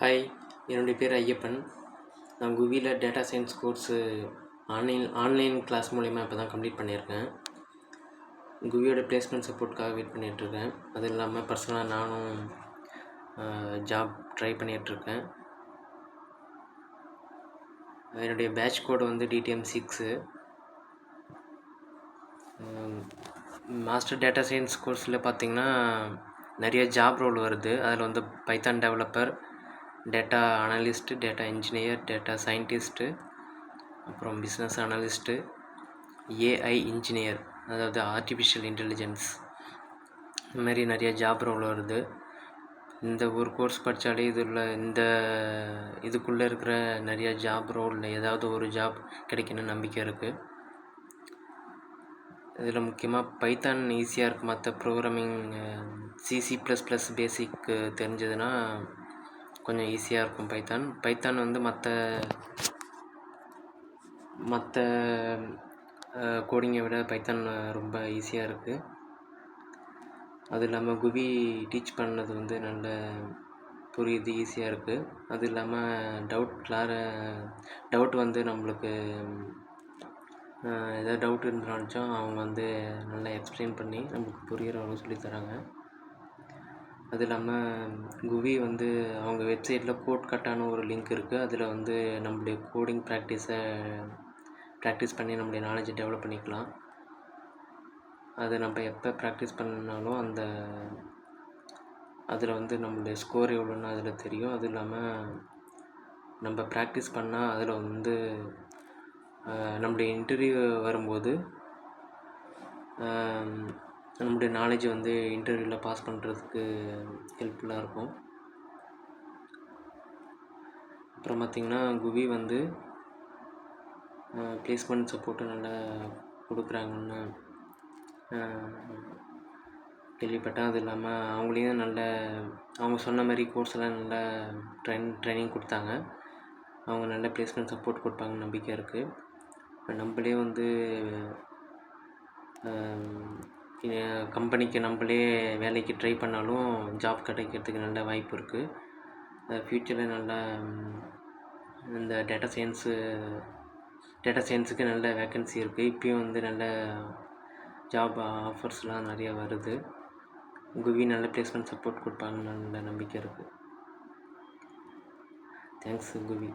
Hi, என்னுடைய பேர் ஐயப்பன். நான் குவியில் data science course online class மூலிமா இப்போ தான் கம்ப்ளீட் பண்ணியிருக்கேன். குவியோட பிளேஸ்மெண்ட் சப்போர்ட்காக வெயிட் பண்ணிகிட்ருக்கேன். அது இல்லாமல் பர்சனலாக நானும் ஜாப் ட்ரை பண்ணிகிட்ருக்கேன். என்னுடைய பேட்ச் கோடு வந்து DTM6. மாஸ்டர் டேட்டா சயின்ஸ் கோர்ஸில் பார்த்திங்கன்னா நிறைய ஜாப் ரோல் வருது. அதில் வந்து Python developer, data analyst, data engineer, data scientist, அப்புறம் பிஸ்னஸ் அனலிஸ்ட்டு, ஏஐ இன்ஜினியர், அதாவது ஆர்டிஃபிஷியல் இன்டெலிஜென்ஸ், இந்த மாதிரி நிறைய ஜாப் ரோல் வருது. இந்த ஒரு கோர்ஸ் படித்தாலே இதுக்குள்ளே இருக்கிற நிறைய ஜாப் ரோலில் ஏதாவது ஒரு ஜாப் கிடைக்கணும்னு நம்பிக்கை இருக்குது. இதில் முக்கியமாக பைத்தான் ஈஸியாக இருக்குது. மற்ற ப்ரோக்ராமிங் C++ பேசிக் தெரிஞ்சதுன்னா கொஞ்சம் ஈஸியாக இருக்கும். பைத்தான் வந்து மற்ற கோடிங்கை விட பைத்தான் ரொம்ப ஈஸியாக இருக்குது. அது இல்லாமல் குவி டீச் பண்ணது வந்து நல்ல புரியுது, ஈஸியாக இருக்குது. அது இல்லாமல் டவுட் வந்து நம்மளுக்கு ஏதாவது டவுட் இருந்தாலும் அவங்க வந்து நல்லா எக்ஸ்பிளைன் பண்ணி நம்மளுக்கு புரிகிற அளவு சொல்லித்தராங்க. அது இல்லாமல் குவி வந்து அவங்க வெப்சைட்டில் கோட் கட்டான ஒரு லிங்க் இருக்குது. அதில் வந்து நம்மளுடைய கோடிங் ப்ராக்டிஸ் பண்ணி நம்மளுடைய நாலேஜை டெவலப் பண்ணிக்கலாம். அதை நம்ம எப்போ ப்ராக்டிஸ் பண்ணாலும் அதில் வந்து நம்மளுடைய ஸ்கோர் எவ்வளோன்னு அதில் தெரியும். அது இல்லாமல் நம்ம ப்ராக்டிஸ் பண்ணால் அதில் வந்து நம்மளுடைய இன்டர்வியூ வரும்போது நம்மளுடைய நாலேஜ் வந்து இன்டர்வியூவில் பாஸ் பண்ணுறதுக்கு ஹெல்ப்ஃபுல்லாக இருக்கும். அப்புறம் பார்த்திங்கன்னா குவி வந்து பிளேஸ்மெண்ட் சப்போர்ட்டு நல்லா கொடுக்குறாங்கன்னு கேள்விப்பட்டேன். அது இல்லாமல் அவங்களையும் அவங்க சொன்ன மாதிரி கோர்ஸ்லாம் நல்லா ட்ரைனிங் கொடுத்தாங்க. அவங்க நல்ல பிளேஸ்மெண்ட் சப்போர்ட் கொடுப்பாங்கன்னு நம்பிக்கை இருக்குது. இப்போ நம்மளே வந்து கம்பெனிக்கு நம்மளே வேலைக்கு ட்ரை பண்ணாலும் ஜாப் கிடைக்கிறதுக்கு நல்ல வாய்ப்பு இருக்குது. ஃப்யூச்சரில் நல்லா இந்த டேட்டா சயின்ஸுக்கு நல்ல வேக்கன்சி இருக்குது. இப்போயும் வந்து நல்ல ஜாப் ஆஃபர்ஸ்லாம் நிறையா வருது. குவி நல்ல பிளேஸ்மெண்ட் சப்போர்ட் கொடுப்பாங்கன்னு நல்ல நம்பிக்கை இருக்குது. தேங்க்ஸ் குவி.